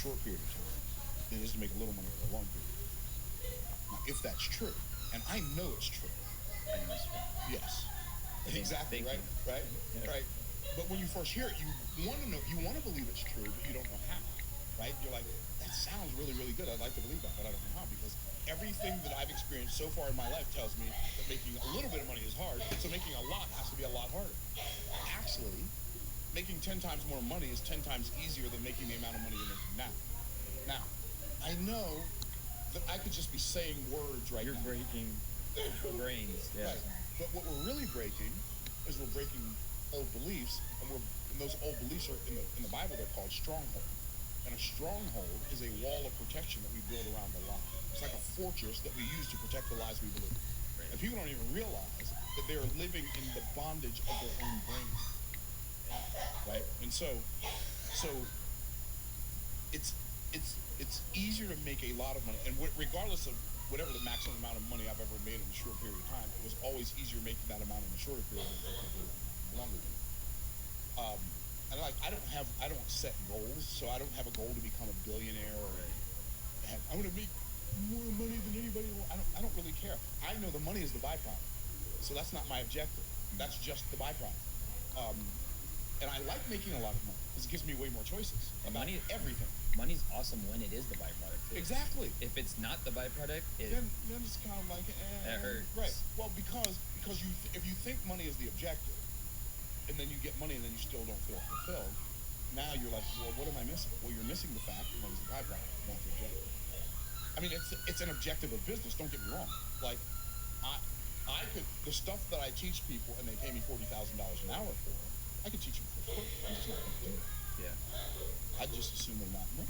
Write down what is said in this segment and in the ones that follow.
short period of time than it is to make a little money over a long period of time. Now, if that's true, and I know it's true, I know it's true. yes, exactly, Thank right, you. right, Yeah. right. But when you first hear it, you want to know, you want to believe it's true, but you don't know how, right? You're like, that sounds really, really good. I'd like to believe that, but I don't know how because everything that I've experienced so far in my life tells me that making a little bit of money is hard, so making a lot has to be a lot harder. Actually, making 10 times more money is 10 times easier than making the amount of money you're making now. Now, I know that I could just be saying words right You're now. breaking brains. Yeah. Right. But what we're really breaking is we're breaking old beliefs, and those old beliefs are in the Bible. They're called stronghold, and a stronghold is a wall of protection that we build around the lie. It's like a fortress that we use to protect the lies we believe. Right. And people don't even realize that they're living in the bondage of their own brain, right? And so it's easier to make a lot of money, and regardless of whatever the maximum amount of money I've ever made in a short period of time, it was always easier making that amount in a shorter period than making it in a longer period. And like I don't set goals, so I don't have a goal to become a billionaire or I'm going to make more money than anybody. I don't really care. I know the money is the byproduct, so that's not my objective. That's just the byproduct. Um, and I like making a lot of money because it gives me way more choices And about everything. money's awesome when it is the byproduct. Too. Exactly. If it's not the byproduct, Then it's kind of like That hurts. Right. Well, because if you think money is the objective, and then you get money and then you still don't feel fulfilled, now you're like, well, what am I missing? Well, you're missing the fact that money's the byproduct, not the objective. I mean, it's an objective of business. Don't get me wrong. Like, I could the stuff that I teach people and they pay me $40,000 an hour for, I could teach them for free. I'm just not going to do it. yeah. I'd just assume they're not me.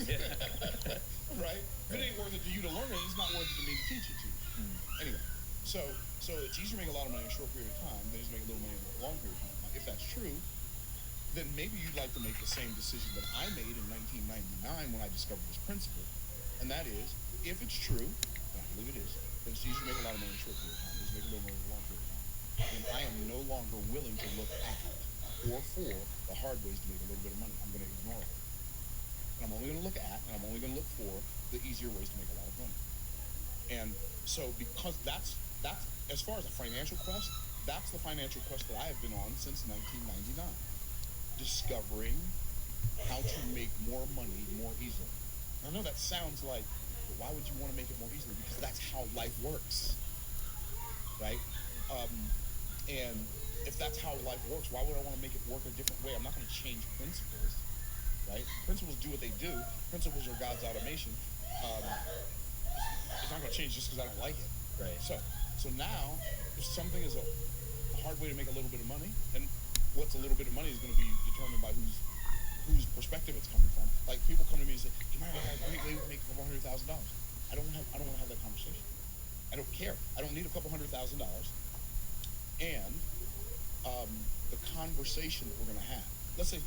Yeah. Right? If it ain't worth it to you to learn it, it's not worth it to me to teach it to you. Anyway, so it's easier to make a lot of money in a short period of time than it is to make a little money in a long period of time. Now, if that's true, then maybe you'd like to make the same decision that I made in 1999 when I discovered this principle, and that is, if it's true, and I believe it is, that it's easier to make a lot of money in a short period of time than it is to make a little money in a long period of time, then I am no longer willing to look at or for the hard ways to make a little bit of money. I'm going to ignore it. And I'm only going to look at, and I'm only going to look for the easier ways to make a lot of money. And so because that's as far as a financial quest, that's the financial quest that I have been on since 1999. Discovering how to make more money more easily. I know that sounds like, well, why would you want to make it more easily? Because that's how life works, right? And if that's how life works, why would I want to make it work a different way? I'm not going to change principles, right? Principles do what they do. Principles are God's automation. It's not going to change just because I don't like it. Right. So now, if something is a hard way to make a little bit of money, then what's a little bit of money is going to be determined by whose perspective it's coming from. Like people come to me and say, "Hey, Mario, I got a great way to make a couple $100,000." I don't want to have that conversation. I don't care. I don't need a couple $100,000. And the conversation that we're going to have. Let's say,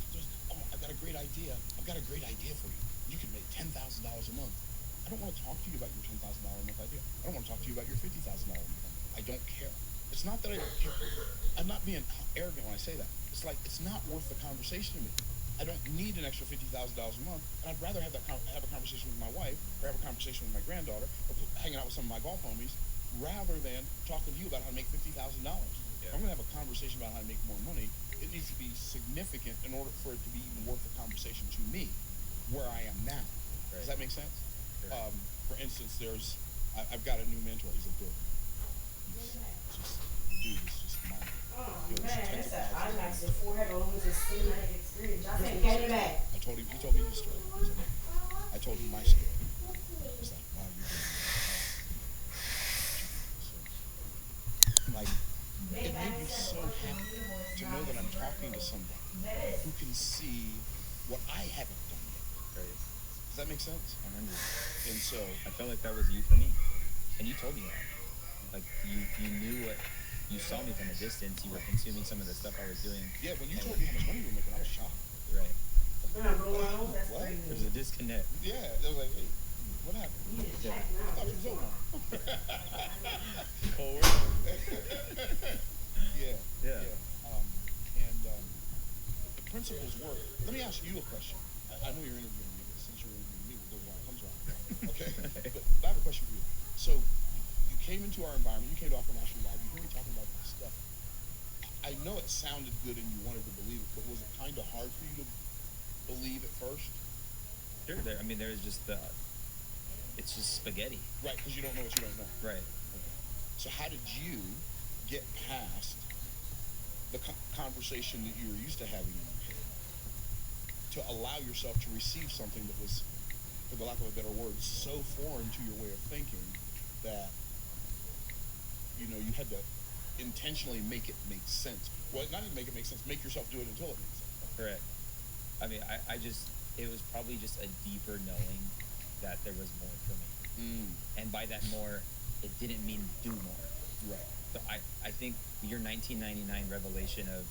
I've got a great idea. I've got a great idea for you. You can make $10,000 a month. I don't want to talk to you about your $10,000 a month idea. I don't want to talk to you about your $50,000 a month. I don't care. It's not that I don't care. I'm not being arrogant when I say that. It's like it's not worth the conversation to me. I don't need an extra $50,000 a month, and I'd rather have have a conversation with my wife, or have a conversation with my granddaughter, or hanging out with some of my golf homies, rather than talking to you about how to make $50,000. If I'm going to have a conversation about how to make more money, it needs to be significant in order for it to be even worth the conversation to me, where I am now. Right. Does that make sense? Sure. For instance, I've got a new mentor. He's a dude. The dude is just mine. Oh man, that's a I like the forehead always a stimulating experience. I think get it back. He told me his story. I told him my story. He's like, wow, you're doing so, like, it made me so happy to know that I'm talking to somebody who can see what I haven't done yet. Right. Does that make sense? 100. And so, I felt like that was you for me, and you told me that. Like you knew what you saw me from a distance. You were consuming some of the stuff I was doing. yeah, when you told me how much money you were making, I was shocked. Right. That's What? crazy. There's a disconnect. Yeah, I was like, hey, what happened? You just Yeah. checking I out. thought you was over. Cold. Yeah. Yeah. And the principles work. Let me ask you a question. I know you're interviewing me, but Okay? But I have a question for you. So you came into our environment, you came to Aqua National Live, you hear me talking about this stuff. I know it sounded good and you wanted to believe it, but was it kind of hard for you to believe at first? Sure. I mean, there's just it's just spaghetti. Right, because you don't know what you don't know. Right. Okay. So how did you get past the conversation that you were used to having in your head to allow yourself to receive something that was, for the lack of a better word, so foreign to your way of thinking that, you had to intentionally make it make sense. Well, not even make it make sense, make yourself do it until it makes sense. Correct. I mean, it was probably just a deeper knowing that there was more for me. And by that more, it didn't mean do more. Right. So I think your 1999 revelation of,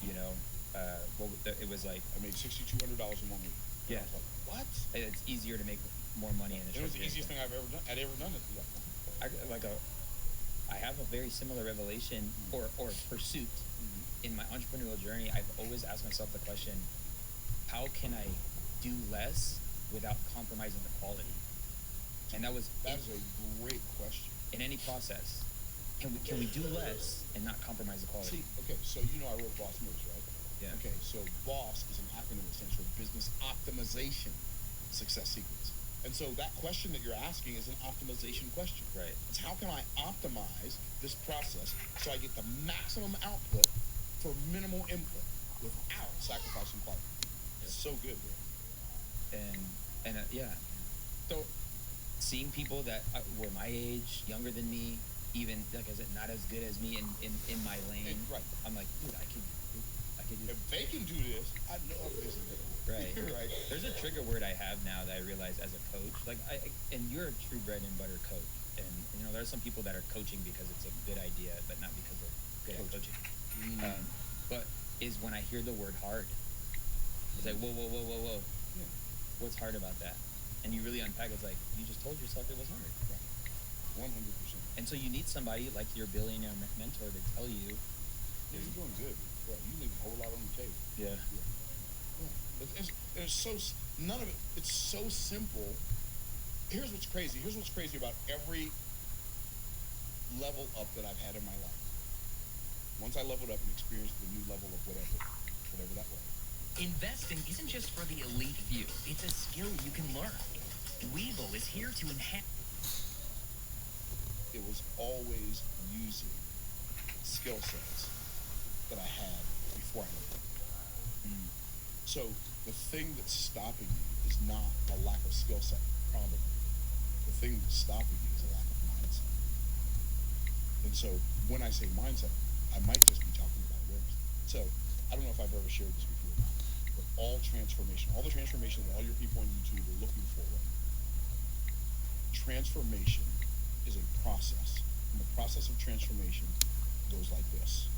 it was like, I made $6,200 in 1 week. Yeah. I was like, what? It's easier to make more money in a It short was the period of easiest time. thing I'd ever done at that point. I have a very similar revelation or pursuit in my entrepreneurial journey. I've always asked myself the question, how can I do less without compromising the quality? And that is a great question. in any process. Can we do less and not compromise the quality? See, okay, so I wrote Boss Moves, right? Yeah. Okay, so BOSS is an acronym that stands for Business Optimization Success Sequence. And so that question that you're asking is an optimization question. Right. It's how can I optimize this process so I get the maximum output for minimal input without sacrificing quality? It's so good, bro. And yeah. So seeing people that were my age, younger than me, even like I said, not as good as me in my lane. Right. I'm like, dude, I could do. If they can do this, I know if this is Right. right. There's a trigger word I have now that I realize as a coach, like and you're a true bread and butter coach, and there are some people that are coaching because it's a good idea, but not because they're good at coaching. But is when I hear the word hard, it's like whoa. Yeah. What's hard about that? And you really unpack. It's like you just told yourself it was hard. Right. 100%. And so you need somebody like your billionaire mentor to tell you. Yeah, you're doing good, bro. You leave a whole lot on the table. Yeah. It's so none of it. It's so simple. Here's what's crazy. Here's what's crazy about every level up that I've had in my life. Once I leveled up and experienced the new level of whatever that was. Investing isn't just for the elite few. It's a skill you can learn. Webull is here to enhance. It was always using skill sets that I had before I leveled up. So the thing that's stopping you is not a lack of skill set, probably. The thing that's stopping you is a lack of mindset. And so when I say mindset, I might just be talking about awareness. So I don't know if I've ever shared this with you or not, but all the transformation that all your people on YouTube are looking for right now, transformation is a process. And the process of transformation goes like this.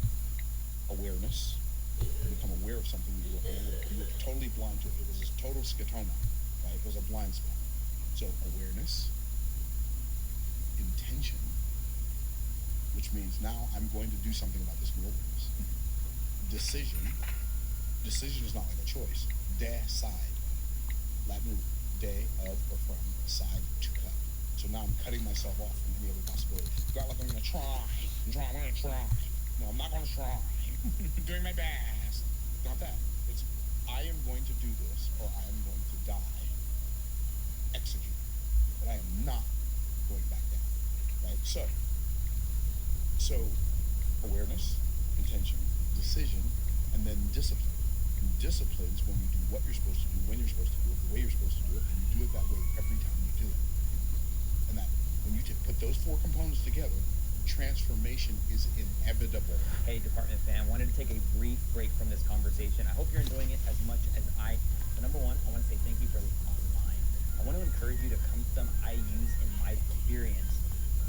Awareness. You become aware of something you were totally blind to it. It was a total scotoma, right? It was a blind spot. So awareness, intention, which means now I'm going to do something about this new awareness. Decision is not like a choice. Decide. Latin root, de, of, or from, side, to cut. So now I'm cutting myself off from any other possibility. It's not like I'm going to try. I'm going to try. No, I'm not going to try. I'm doing my best. Not that. It's I am going to do this or I am going to die. Execute. But I am not going back down. Right? So awareness, intention, decision, and then discipline. And discipline is when you do what you're supposed to do, when you're supposed to do it, the way you're supposed to do it, and you do it that way every time you do it. And that when you put those four components together, transformation is inevitable. Hey, department fan, wanted to take a brief break from this conversation. I hope you're enjoying it as much as I. But number one, I want to say thank you for online. I want to encourage you to come to them I use in my experience.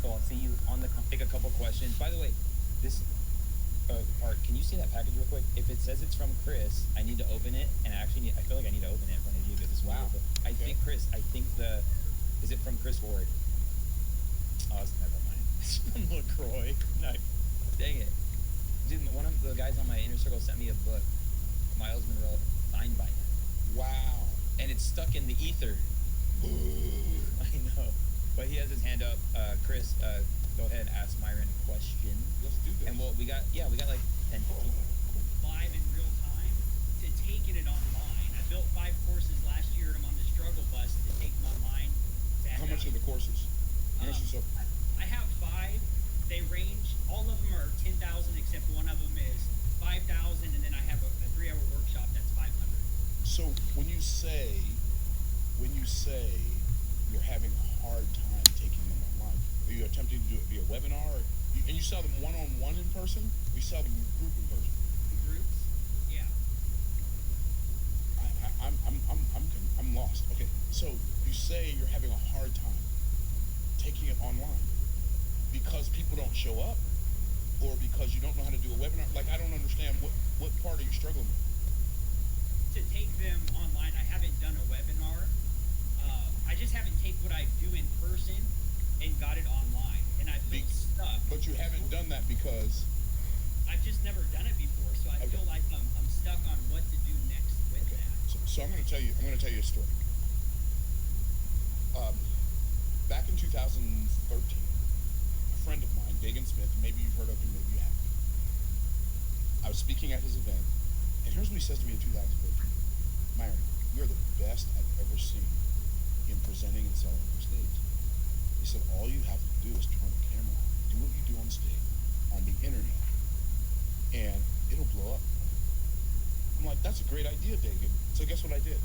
So I'll see you on the, take a couple questions. By the way, this part, can you see that package real quick? If it says it's from Chris, I need to open it, and I feel like I need to open it in front of you because it's wow. I think is it from Chris Ward? Oh, it's never mind. It's from LaCroix. No, dang it. Dude, one of the guys on my inner circle sent me a book, Miles Monroe, signed by him. Wow. And it's stuck in the ether. I know. So, but he has his hand up. Chris, go ahead and ask Myron a question. Let's do this. And we got like 10, 15. Live in real time to taking it online. I built 5 courses last year and I'm on the struggle bus to take them online. How much are the courses? How much is so? I have 5. They range, all of them are 10,000 except one of them is 5,000 and then I have a 3-hour workshop that's 500. So when you say you're having a hard time taking them online, are you attempting to do it via webinar? And you sell them one-on-one in person? Or you sell them group in person? Groups? Yeah. I'm lost. Okay, so you say you're having a hard time taking it online because people don't show up, or because you don't know how to do a webinar? Like, I don't understand what part are you struggling with? To take them online, I haven't done a webinar. I just haven't taken what I do in person and got it online, and I feel stuck. But you haven't done that because I've just never done it before, so I feel like I'm stuck on what to do next with that. So I'm going to tell you a story. Back in 2013, a friend of mine, Dagan Smith, maybe you've heard of him, maybe you haven't. I was speaking at his event, and here's what he says to me in 2013. Myron, you're the best I've ever seen in presenting and selling on stage. He said, all you have to do is turn the camera on, do what you do on stage, on the internet, and it'll blow up. I'm like, that's a great idea, Dagan. So guess what I did?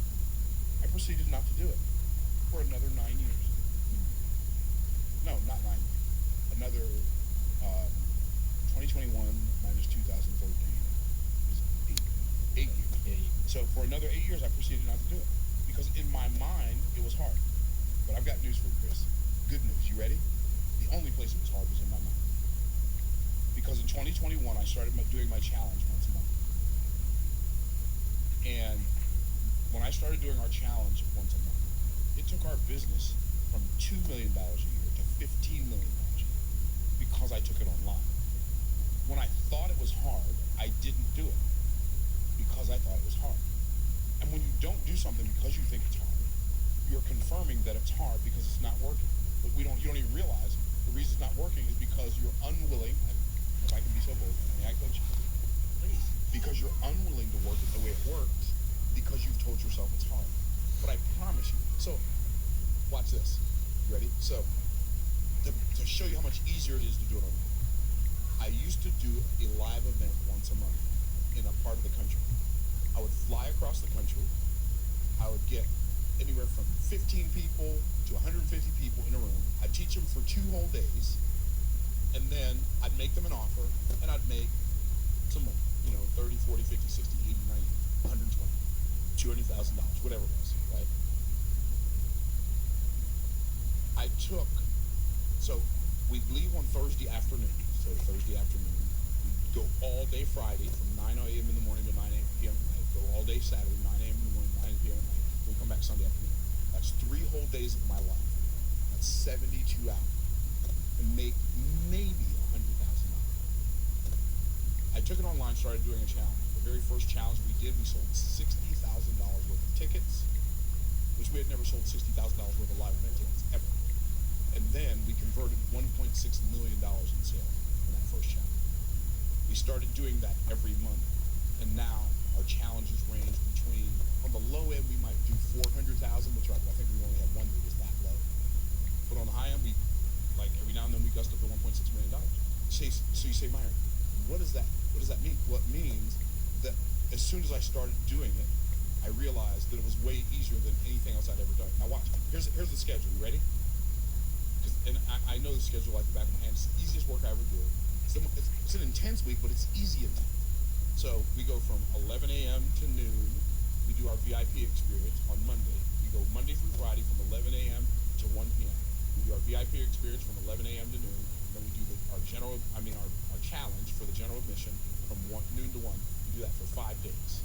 I proceeded not to do it for another 9 years. No, not 9 years. Another 2021 minus 2013 is 8 years. So for another 8 years, I proceeded not to do it because in my mind it was hard. But I've got news for you, Chris. Good news. You ready? The only place it was hard was in my mind. Because in 2021, I started doing my challenge once a month. And when I started doing our challenge once a month, it took our business from $2 million a year to $15 million a year because I took it online. When I thought it was hard, I didn't do it because I thought it was hard. And when you don't do something because you think it's hard, you're confirming that it's hard because it's not working. But you don't even realize the reason it's not working is because you're unwilling, if I can be so bold, may I coach you? Please. Because you're unwilling to work it the way it works because you've told yourself it's hard. But I promise you. So, watch this. You ready? So, to show you how much easier it is to do it online, I used to do a live event once a month in a part of the country. I would fly across the country. I would get anywhere from 15 people to 150 people in a room. I'd teach them for 2 whole days, and then I'd make them an offer, and I'd make some money. 30, 40, 50, 60, 80, 90, 120, $200,000, whatever it was, right? So we'd leave on Thursday afternoon. So Thursday afternoon, we'd go all day Friday from 9 a.m. in the morning to 9 p.m. at night. Go all day Saturday, 9 a.m. in the morning, 9 p.m. at night. We'd come back Sunday afternoon. That's 3 whole days of my life. That's 72 hours. And make maybe $100,000. I took it online, started doing a challenge. The very first challenge we did, we sold $60,000 worth of tickets, which we had never sold $60,000 worth of live event tickets ever. And then we converted $1.6 million in sales in that first challenge. We started doing that every month, and now our challenges range between, on the low end, we might do 400,000, which I think we only have one that is that low. But on the high end, we, like every now and then, we gust up to $1.6 million. So you say, Myron, what does that mean? Well, it means that as soon as I started doing it, I realized that it was way easier than anything else I'd ever done. Now watch, here's the schedule. You ready? And I know the schedule like the back of my hand. It's the easiest work I ever do. It's an intense week, but it's easy intense. So we go from 11 a.m. to noon. We do our VIP experience on Monday. We go Monday through Friday from 11 a.m. to 1 p.m. We do our VIP experience from 11 a.m. to noon. Then we do our challenge for the general admission from noon to 1. We do that for 5 days.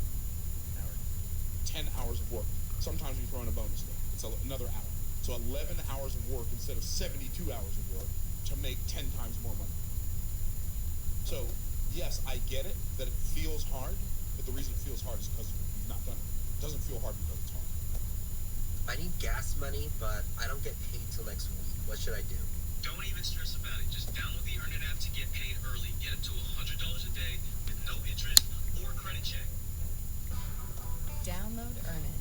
10 hours of work. Sometimes we throw in a bonus day. It's another hour. So 11 hours of work instead of 72 hours of work to make 10 times more money. So, yes, I get it that it feels hard, but the reason it feels hard is because you've not done it. It doesn't feel hard because it's hard. I need gas money, but I don't get paid till next week. What should I do? Don't even stress about it. Just download the Earn It app to get paid early. Get up to $100 a day with no interest or credit check. Download Earn It.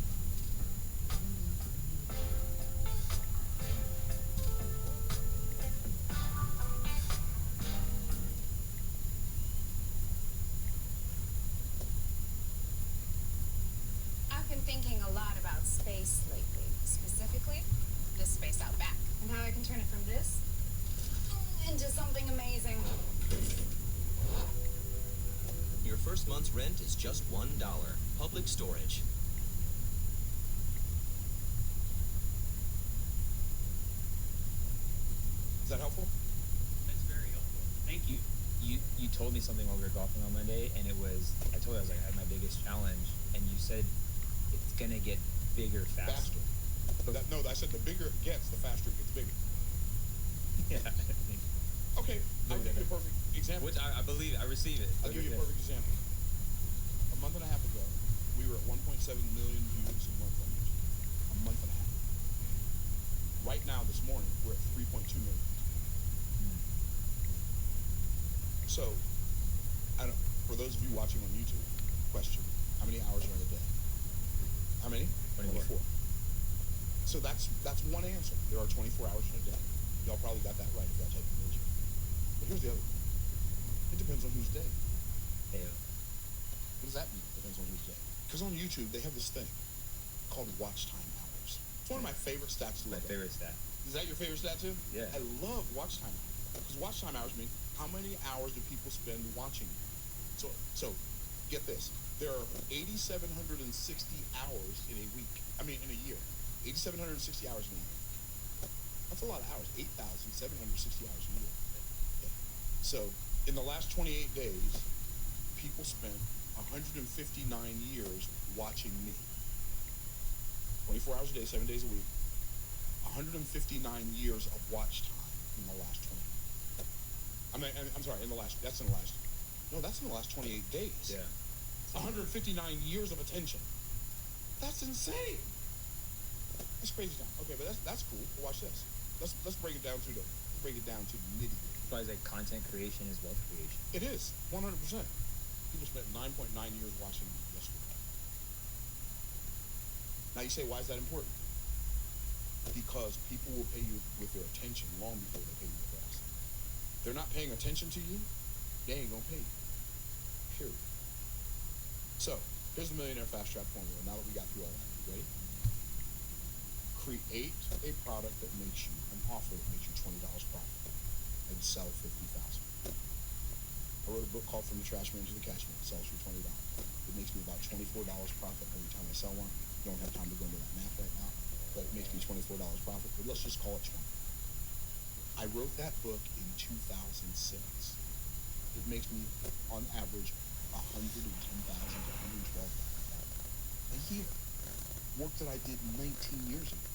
I've been thinking a lot about space lately, specifically this space out back, and how I can turn it from this into something amazing. Your first month's rent is just $1. Public Storage. Is that helpful? That's very helpful. Thank you. You told me something while we were golfing on Monday, and it was, I told you, I was like, I had my biggest challenge, and you said it's gonna get bigger faster. No, I said the bigger it gets, the faster it gets bigger. Yeah. Okay, I'll give you a perfect example. Which I believe, I receive it. I'll give you a perfect example. A month and a half ago, we were at 1.7 million views a month on YouTube. A month and a half. Right now, this morning, we're at 3.2 million. So, for those of you watching on YouTube, question: how many hours are in a day? How many? 24. So that's one answer. There are 24 hours in a day. Y'all probably got that right if y'all take religion. But here's the other one. It depends on whose day. Yeah. What does that mean? Depends on whose day. Because on YouTube, they have this thing called watch time hours. It's one of my favorite stats to My look at. favorite stat. Is that your favorite stat too? Yeah. I love watch time hours. Because watch time hours mean how many hours do people spend watching you? So get this. There are 8,760 hours in a week. In a year. 8,760 hours in a year. That's a lot of hours. 8,760 hours a year. Yeah. So in the last 28 days, people spent 159 years watching me. 24 hours a day, 7 days a week. 159 years of watch time in the last 20. I'm sorry, that's in the last 28 days. Yeah. 159 years of attention. That's insane. That's crazy time. Okay, but that's cool. Watch this. Let's break it down to the nitty gritty. That's why I say content creation is wealth creation. It is 100%. People spent 9.9 years watching me yesterday. Now you say, why is that important? Because people will pay you with their attention long before they pay you with theirs. They're not paying attention to you, they ain't gonna pay you. Period. So, here's the Millionaire Fast Track formula. Now that we got through all that, you ready? Create a product that makes you, an offer that makes you $20 profit, and sell $50,000. I wrote a book called From the Trash Man to the Cash Man. It sells for $20. It makes me about $24 profit every time I sell one. Don't have time to go into that math right now, but it makes me $24 profit. But let's just call it 20. I wrote that book in 2006. It makes me, on average, $110,000 to $112,000 a year. Work that I did 19 years ago.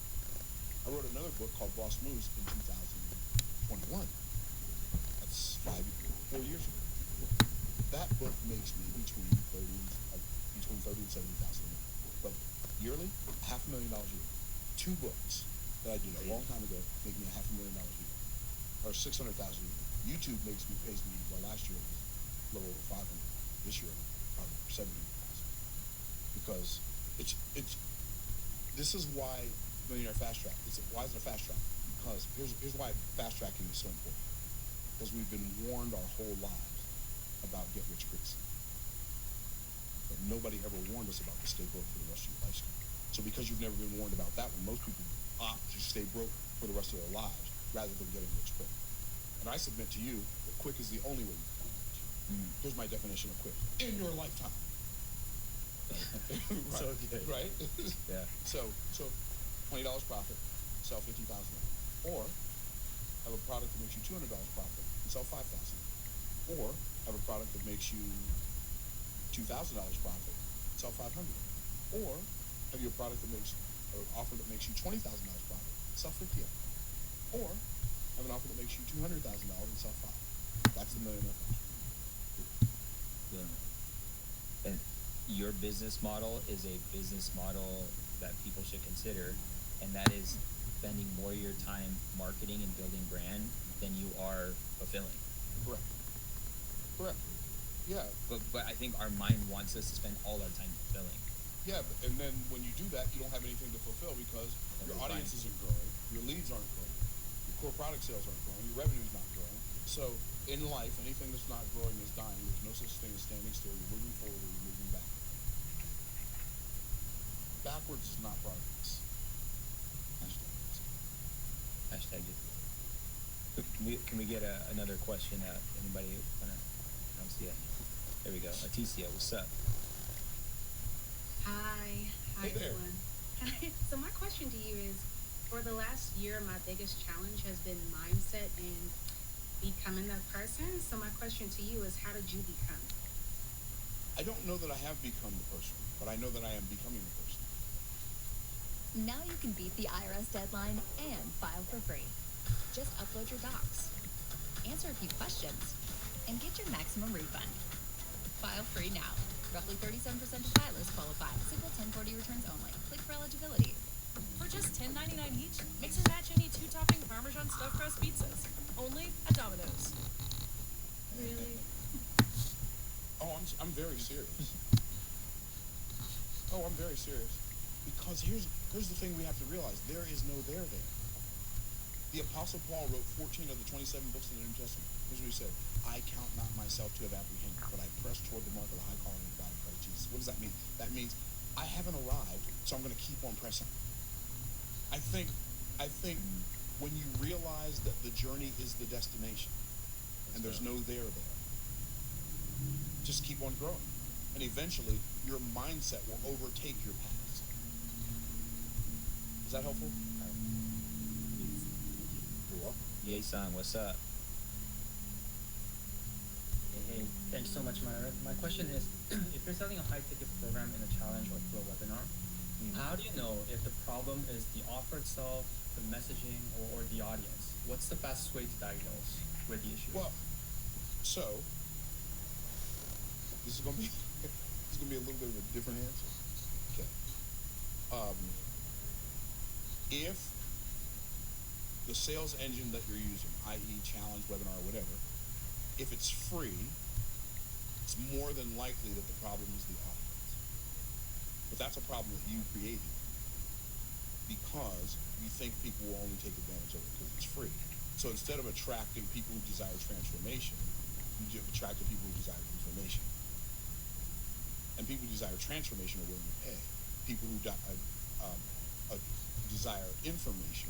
I wrote another book called Boss Moves in 2021. That's 4 years ago. That book makes me between 30 and 70,000 a month. But yearly, $500,000 a year. 2 books that I did a long time ago make me $500,000 a year, or $600,000 a year. YouTube pays me. Well, last year it was a little over 500. This year, probably 700,000. Because it's. This is why Millionaire Fast Track. Why is it a fast track? Because here's why fast tracking is so important. Because we've been warned our whole lives about get rich quick. But nobody ever warned us about the stay broke for the rest of your lifespan. So because you've never been warned about that one, most people opt to stay broke for the rest of their lives rather than getting rich quick. And I submit to you that quick is the only way you can get rich. Here's my definition of quick. In your lifetime. Right. So good. Right? Yeah. So $20 profit, sell $50,000. Or have a product that makes you $200 profit and sell $5,000. Or have a product that makes you $2,000 profit, sell $500. Or have you a product that makes, or offer that makes you $20,000 profit, sell $50,000. Or have an offer that makes you $200,000 and sell $5,000. That's the millionaire fashion. Yeah. And your business model is a business model that people should consider and that is spending more of your time marketing and building brand than you are fulfilling. Correct. Correct. Yeah. But I think our mind wants us to spend all our time fulfilling. Yeah, and then when you do that, you don't have anything to fulfill because your Everyone's audience buying. isn't growing, your leads aren't growing, your core product sales aren't growing, your revenue's not growing. So in life, anything that's not growing is dying. There's no such thing as standing still. You're moving forward or you're moving back. Backwards is not progress. Hashtag it. Can we get another question? Anybody wanna? I don't see it. There we go. Leticia, what's up? Hi. Hi, Hey there. everyone. Hi. So my question to you is, for the last year, my biggest challenge has been mindset and becoming that person. So my question to you is, how did you become? I don't know that I have become the person, but I know that I am becoming the person. Now you can beat the IRS deadline and file for free. Just upload your docs, answer a few questions, and get your maximum refund. File free now. Roughly 37% of filers qualify. Simple 1040 returns only. Click for eligibility. For just $10.99 each, mix and match any 2-topping Parmesan stuffed crust pizzas. Only at Domino's. Really? Oh, I'm very serious. Oh, I'm very serious. Because here's the thing we have to realize. There is no there there. The Apostle Paul wrote 14 of the 27 books in the New Testament. Here's what he said. I count not myself to have apprehended, but I press toward the mark of the high calling of God in Christ Jesus. What does that mean? That means I haven't arrived, so I'm going to keep on pressing. I think when you realize that the journey is the destination, and there's no there there, just keep on growing. And eventually, your mindset will overtake your past. Is that helpful? You're welcome. Yason, what's up? Hey, thanks so much, Myra. My question is, if you're selling a high-ticket program in a challenge or through a webinar, how do you know if the problem is the offer itself, the messaging, or the audience? What's the best way to diagnose where the issue Well, is? so this is gonna be a little bit of a different answer. Okay. If the sales engine that you're using, i.e., challenge, webinar, or whatever, if it's free, it's more than likely that the problem is the audience. But that's a problem that you created because you think people will only take advantage of it because it's free. So instead of attracting people who desire transformation, you attracted people who desire information. And people who desire transformation are willing to pay. People who desire information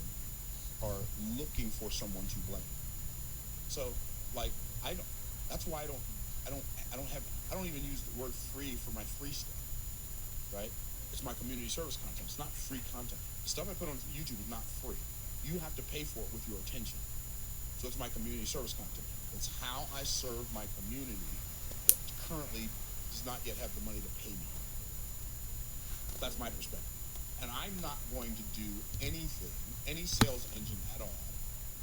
are looking for someone to blame. So, like, that's why I don't even use the word free for my free stuff, right? It's my community service content. It's not free content. The stuff I put on YouTube is not free. You have to pay for it with your attention. So it's my community service content. It's how I serve my community that currently does not yet have the money to pay me. That's my perspective. And I'm not going to do anything, any sales engine at all,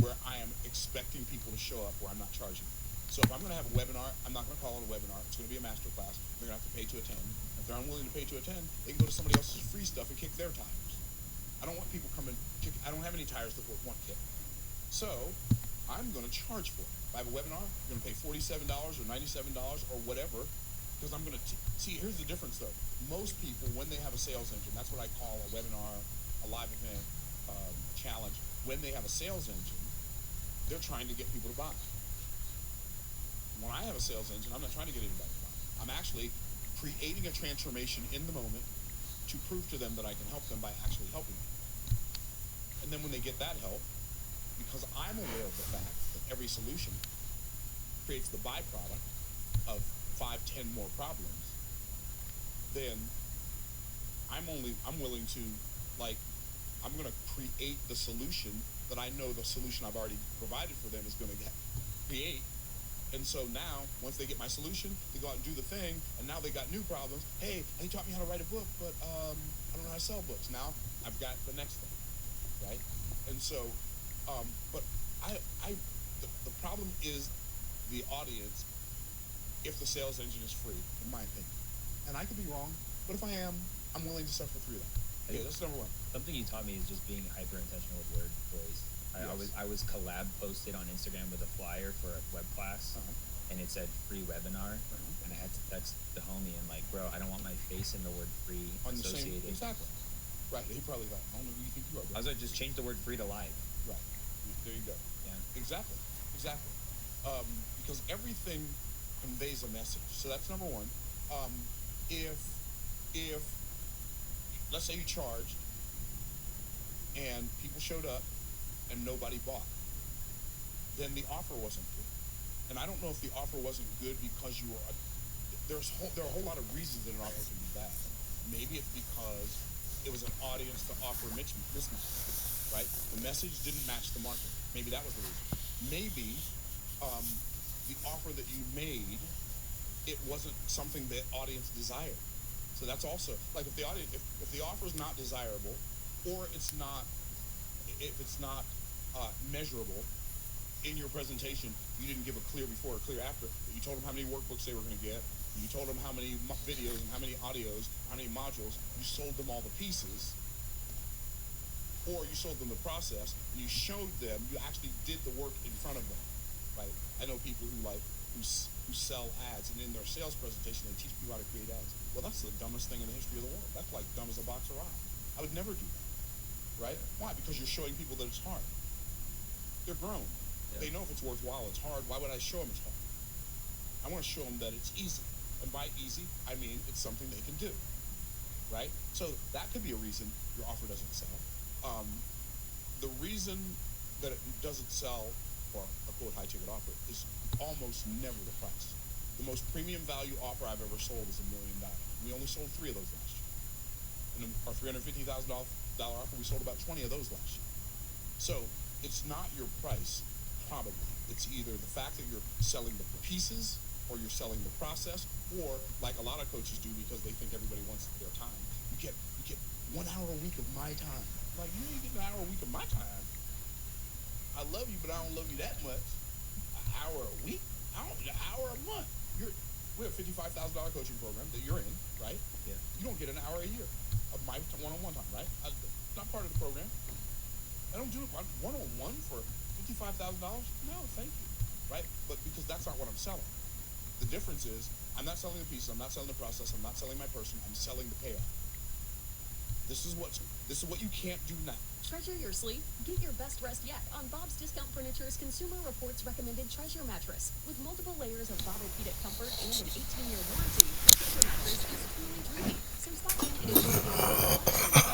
where I am expecting people to show up where I'm not charging them. So if I'm going to have a webinar, I'm not going to call it a webinar. It's going to be a master class. They're going to have to pay to attend. If they're unwilling to pay to attend, they can go to somebody else's free stuff and kick their tires. I don't want people coming, I don't have any tires that want kicked. So I'm going to charge for it. If I have a webinar, I'm going to pay $47 or $97 or whatever, because I'm going to see, here's the difference though. Most people, when they have a sales engine, that's what I call a webinar, a live event, challenge. When they have a sales engine, they're trying to get people to buy. When I have a sales engine, I'm not trying to get anybody to buy. I'm actually creating a transformation in the moment to prove to them that I can help them by actually helping them. And then when they get that help, because I'm aware of the fact that every solution creates the byproduct of 5, 10 more problems, then I'm willing to, I'm going to create the solution that I know the solution I've already provided for them is going to create. And so now, once they get my solution, they go out and do the thing, and now they got new problems. Hey, he taught me how to write a book, but I don't know how to sell books. Now I've got the next thing, right? And so, but the problem is the audience if the sales engine is free, in my opinion. And I could be wrong, but if I am, I'm willing to suffer through that. Okay, that's number one. Something you taught me is just being hyper intentional with word choice. I was collab posted on Instagram with a flyer for a web class, and it said free webinar, and I had to text the homie and like, bro, I don't want my face in the word free On the same, associated. exactly. Right. He probably thought, I don't know who you think you are. I was like, just change the word free to live. Right. There you go. Yeah. Exactly. Exactly. Because everything conveys a message. So that's number one. If let's say you charged and people showed up and nobody bought, then the offer wasn't good. And I don't know if the offer wasn't good because you were there are a whole lot of reasons that an offer can be bad. Maybe it's because it was an audience to offer mismatch, right? The message didn't match the market. Maybe that was the reason. Maybe the offer that you made, it wasn't something that audience desired. So that's also like if the offer is not desirable, or if it's not measurable in your presentation, you didn't give a clear before or clear after. You told them how many workbooks they were going to get. You told them how many videos and how many audios, how many modules. You sold them all the pieces, or you sold them the process, and you showed them you actually did the work in front of them, right? I know people who sell ads, and in their sales presentation they teach people how to create ads. Well, that's the dumbest thing in the history of the world. That's like dumb as a box of rocks. I would never do that, right? Why? Because you're showing people that it's hard. They're grown. Yeah. They know if it's worthwhile, it's hard. Why would I show them it's hard? I want to show them that it's easy. And by easy, I mean it's something they can do, right? So that could be a reason your offer doesn't sell. The reason that it doesn't sell for a quote high ticket offer is almost never the price. The most premium value offer I've ever sold is $1 million. We only sold 3 of those last year. And our $350,000 offer, we sold about 20 of those last year. So it's not your price, probably. It's either the fact that you're selling the pieces, or you're selling the process, or like a lot of coaches do because they think everybody wants their time. You get 1 hour a week of my time. Like, you ain't getting an hour a week of my time. I love you, but I don't love you that much. An hour a week? An hour a month. We have a $55,000 coaching program that you're in, right? Yeah. You don't get an hour a year of my one-on-one time, right? Not part of the program. I don't do it one-on-one for $55,000. No, thank you, right? But because that's not what I'm selling. The difference is I'm not selling the pieces, I'm not selling the process, I'm not selling my person, I'm selling the payoff. This is what you can't do now. Treasure your sleep? Get your best rest yet on Bob's Discount Furniture's Consumer Reports recommended Treasure mattress. With multiple layers of Bobopedic comfort and an 18-year warranty, the Treasure mattress is truly dreamy. So stop in and enjoy the